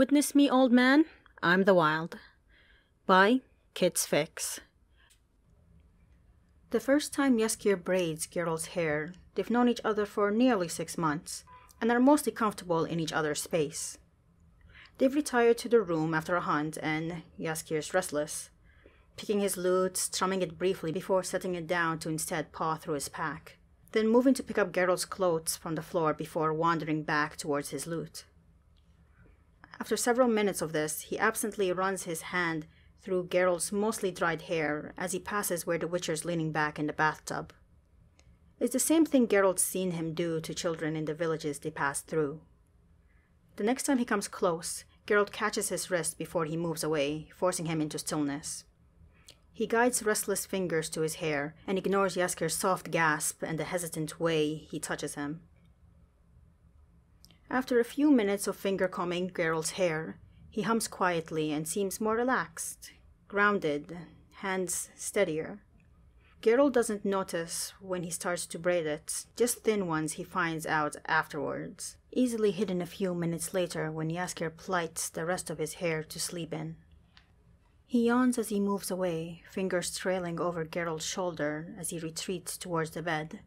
Witness me, old man, I'm the Wild. By Kids Fix. The first time Jaskier braids Geralt's hair, they've known each other for nearly 6 months, and are mostly comfortable in each other's space. They've retired to their room after a hunt, and Jaskier's restless, picking his lute, strumming it briefly before setting it down to instead paw through his pack, then moving to pick up Geralt's clothes from the floor before wandering back towards his lute. After several minutes of this, he absently runs his hand through Geralt's mostly dried hair as he passes where the Witcher's leaning back in the bathtub. It's the same thing Geralt's seen him do to children in the villages they passed through. The next time he comes close, Geralt catches his wrist before he moves away, forcing him into stillness. He guides restless fingers to his hair and ignores Jaskier's soft gasp and the hesitant way he touches him. After a few minutes of finger-combing Geralt's hair, he hums quietly and seems more relaxed, grounded, hands steadier. Geralt doesn't notice when he starts to braid it, just thin ones he finds out afterwards, easily hidden a few minutes later when Jaskier plights the rest of his hair to sleep in. He yawns as he moves away, fingers trailing over Geralt's shoulder as he retreats towards the bed,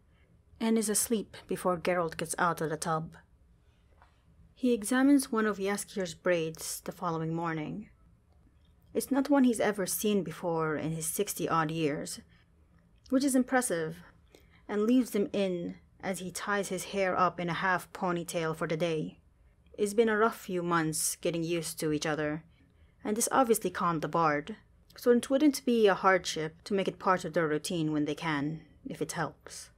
and is asleep before Geralt gets out of the tub. He examines one of Jaskier's braids the following morning. It's not one he's ever seen before in his 60-odd years, which is impressive, and leaves them in as he ties his hair up in a half ponytail for the day. It's been a rough few months getting used to each other, and this obviously calmed the bard, so it wouldn't be a hardship to make it part of their routine when they can, if it helps.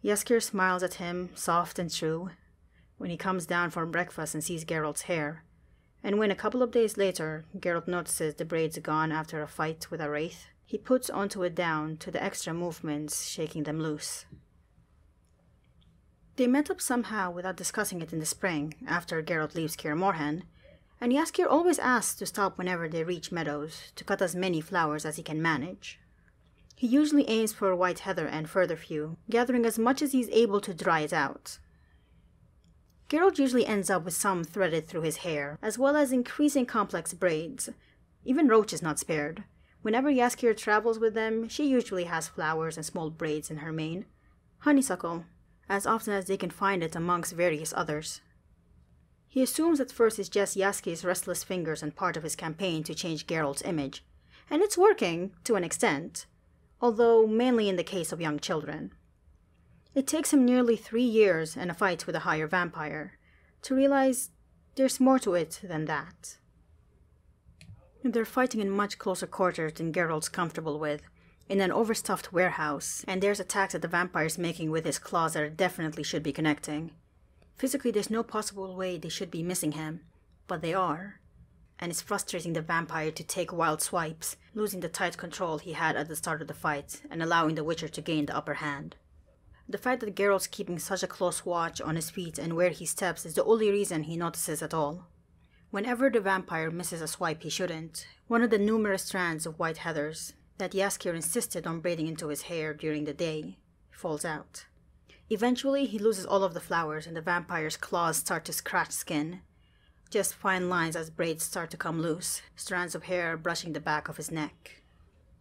Jaskier smiles at him, soft and true, when he comes down for breakfast and sees Geralt's hair, and when a couple of days later Geralt notices the braids gone after a fight with a wraith, he puts onto it down to the extra movements shaking them loose. They met up somehow without discussing it in the spring, after Geralt leaves Kaer Morhen, and Jaskier always asks to stop whenever they reach meadows, to cut as many flowers as he can manage. He usually aims for white heather and feverfew, gathering as much as he's able to dry it out. Geralt usually ends up with some threaded through his hair, as well as increasing complex braids. Even Roach is not spared. Whenever Jaskier travels with them, she usually has flowers and small braids in her mane. Honeysuckle, as often as they can find it amongst various others. He assumes at first it's just Jaskier's restless fingers and part of his campaign to change Geralt's image, and it's working, to an extent, although mainly in the case of young children. It takes him nearly 3 years and a fight with a higher vampire to realize there's more to it than that. They're fighting in much closer quarters than Geralt's comfortable with, in an overstuffed warehouse, and there's attacks that the vampire's making with his claws that definitely should be connecting. Physically, there's no possible way they should be missing him, but they are, and it's frustrating the vampire to take wild swipes, losing the tight control he had at the start of the fight and allowing the Witcher to gain the upper hand. The fact that Geralt's keeping such a close watch on his feet and where he steps is the only reason he notices at all. Whenever the vampire misses a swipe he shouldn't, one of the numerous strands of white heathers that Jaskier insisted on braiding into his hair during the day falls out. Eventually he loses all of the flowers and the vampire's claws start to scratch skin. Just fine lines as braids start to come loose, strands of hair brushing the back of his neck.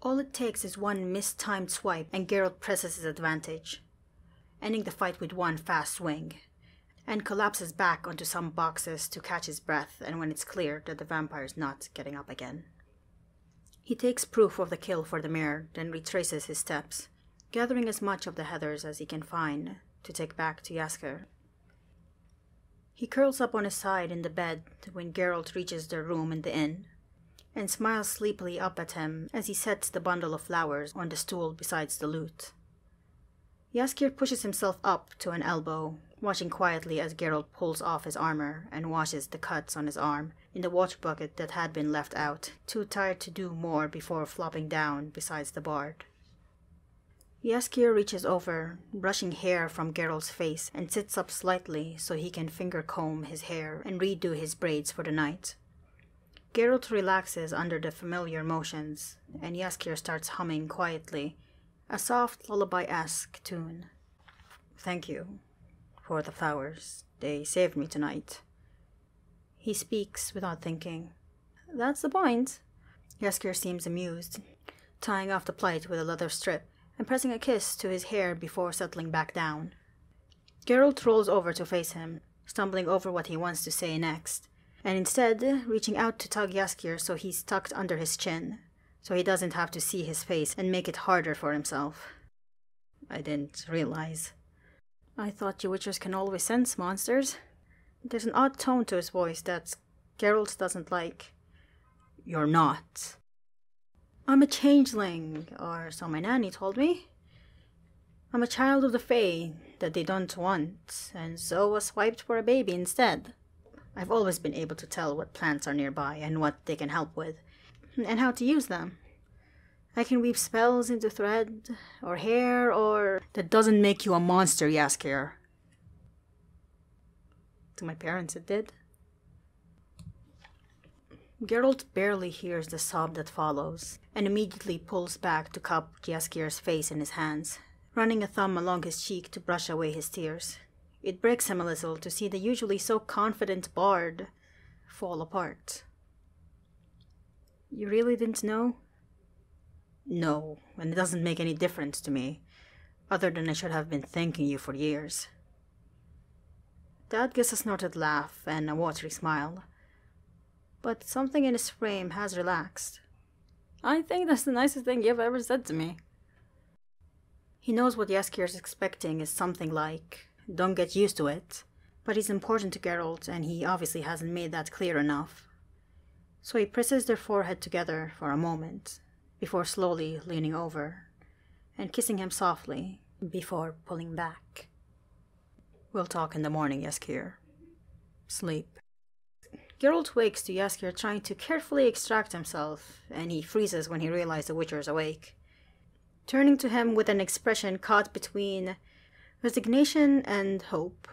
All it takes is one mistimed swipe and Geralt presses his advantage, ending the fight with one fast swing, and collapses back onto some boxes to catch his breath and when it's clear that the vampire's not getting up again. He takes proof of the kill for the mirror, then retraces his steps, gathering as much of the heathers as he can find to take back to Jaskier. He curls up on his side in the bed when Geralt reaches their room in the inn, and smiles sleepily up at him as he sets the bundle of flowers on the stool beside the lute. Jaskier pushes himself up to an elbow, watching quietly as Geralt pulls off his armor and washes the cuts on his arm in the water bucket that had been left out, too tired to do more before flopping down beside the bard. Jaskier reaches over, brushing hair from Geralt's face, and sits up slightly so he can finger comb his hair and redo his braids for the night. Geralt relaxes under the familiar motions, and Jaskier starts humming quietly, a soft lullaby-esque tune. "Thank you for the flowers. They saved me tonight." He speaks without thinking. That's the point. Jaskier seems amused, tying off the plait with a leather strip and pressing a kiss to his hair before settling back down. Geralt rolls over to face him, stumbling over what he wants to say next, and instead reaching out to tug Jaskier so he's tucked under his chin, so he doesn't have to see his face and make it harder for himself. I didn't realize. I thought you witchers can always sense monsters. There's an odd tone to his voice that Geralt doesn't like. You're not. I'm a changeling, or so my nanny told me. I'm a child of the Fae that they don't want, and so was swiped for a baby instead. I've always been able to tell what plants are nearby and what they can help with, and how to use them. I can weave spells into thread, or hair, or... That doesn't make you a monster, Jaskier. To my parents it did. Geralt barely hears the sob that follows, and immediately pulls back to cup Jaskier's face in his hands, running a thumb along his cheek to brush away his tears. It breaks him a little to see the usually so confident bard fall apart. You really didn't know? No, and it doesn't make any difference to me, other than I should have been thanking you for years. Dad gives a snorted laugh and a watery smile, but something in his frame has relaxed. I think that's the nicest thing you've ever said to me. He knows what Jaskier is expecting is something like, don't get used to it, but he's important to Geralt and he obviously hasn't made that clear enough. So he presses their forehead together for a moment, before slowly leaning over and kissing him softly before pulling back. We'll talk in the morning, Jaskier. Sleep. Geralt wakes to Jaskier trying to carefully extract himself, and he freezes when he realizes the Witcher is awake, turning to him with an expression caught between resignation and hope.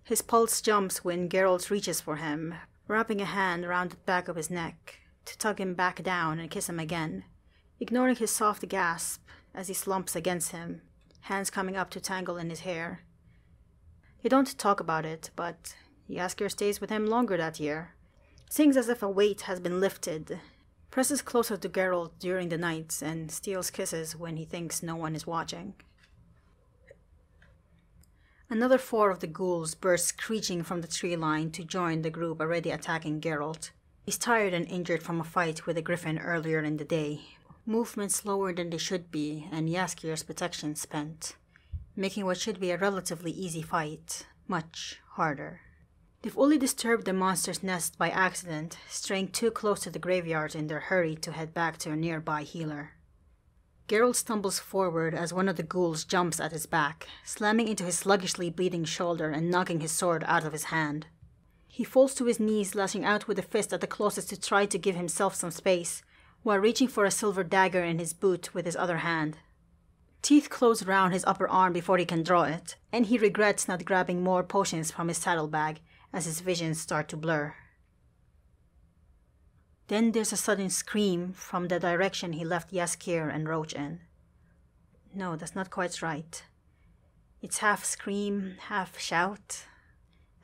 His pulse jumps when Geralt reaches for him, wrapping a hand around the back of his neck to tug him back down and kiss him again, ignoring his soft gasp as he slumps against him, hands coming up to tangle in his hair. They don't talk about it, but Jaskier stays with him longer that year, sings as if a weight has been lifted, presses closer to Geralt during the nights, and steals kisses when he thinks no one is watching. Another 4 of the ghouls burst screeching from the tree line to join the group already attacking Geralt. He's tired and injured from a fight with a griffin earlier in the day, movements slower than they should be, and Jaskier's protection spent, making what should be a relatively easy fight much harder. They've only disturbed the monster's nest by accident, straying too close to the graveyard in their hurry to head back to a nearby healer. Geralt stumbles forward as one of the ghouls jumps at his back, slamming into his sluggishly bleeding shoulder and knocking his sword out of his hand. He falls to his knees, lashing out with a fist at the closest to try to give himself some space, while reaching for a silver dagger in his boot with his other hand. Teeth close round his upper arm before he can draw it, and he regrets not grabbing more potions from his saddlebag as his visions start to blur. Then there's a sudden scream from the direction he left Jaskier and Roach in. No, that's not quite right. It's half scream, half shout,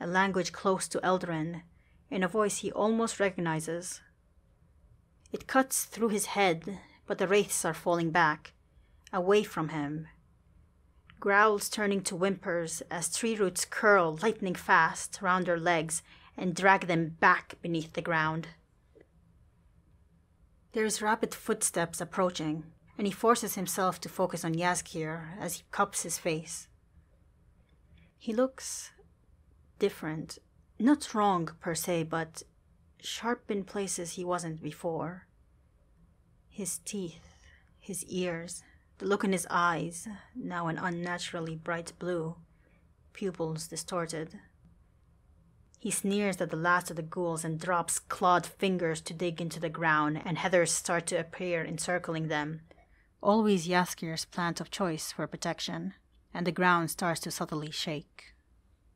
a language close to Eldarin, in a voice he almost recognizes. It cuts through his head, but the wraiths are falling back, away from him. Growls turning to whimpers as tree roots curl lightning fast round their legs and drag them back beneath the ground. There's rapid footsteps approaching, and he forces himself to focus on Jaskier as he cups his face. He looks different. Not wrong per se, but sharp in places he wasn't before. His teeth, his ears, the look in his eyes, now an unnaturally bright blue, pupils distorted. He sneers at the last of the ghouls and drops clawed fingers to dig into the ground, and heathers start to appear encircling them, always Jaskier's plant of choice for protection, and the ground starts to subtly shake.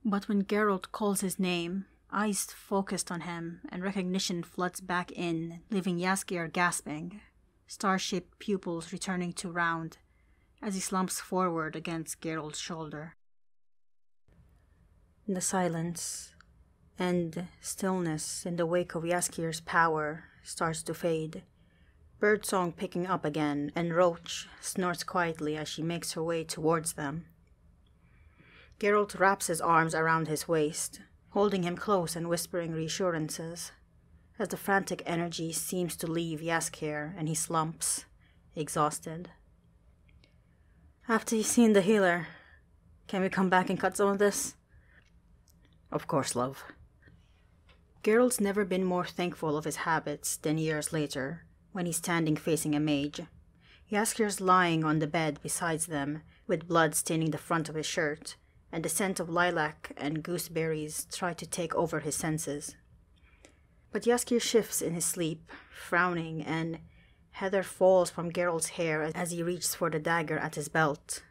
But when Geralt calls his name, eyes focused on him, and recognition floods back in, leaving Jaskier gasping, star-shaped pupils returning to round as he slumps forward against Geralt's shoulder. In the silence, and stillness in the wake of Jaskier's power starts to fade. Birdsong picking up again, and Roach snorts quietly as she makes her way towards them. Geralt wraps his arms around his waist, holding him close and whispering reassurances, as the frantic energy seems to leave Jaskier and he slumps, exhausted. "After you've seen the healer, can we come back and cut some of this?" "Of course, love." Geralt's never been more thankful of his habits than years later, when he's standing facing a mage. Jaskier's lying on the bed beside them, with blood staining the front of his shirt, and the scent of lilac and gooseberries try to take over his senses. But Jaskier shifts in his sleep, frowning, and heather falls from Geralt's hair as he reaches for the dagger at his belt.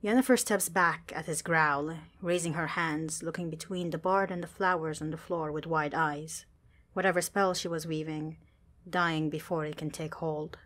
Yennefer steps back at his growl, raising her hands, looking between the bard and the flowers on the floor with wide eyes. Whatever spell she was weaving, dying before it can take hold.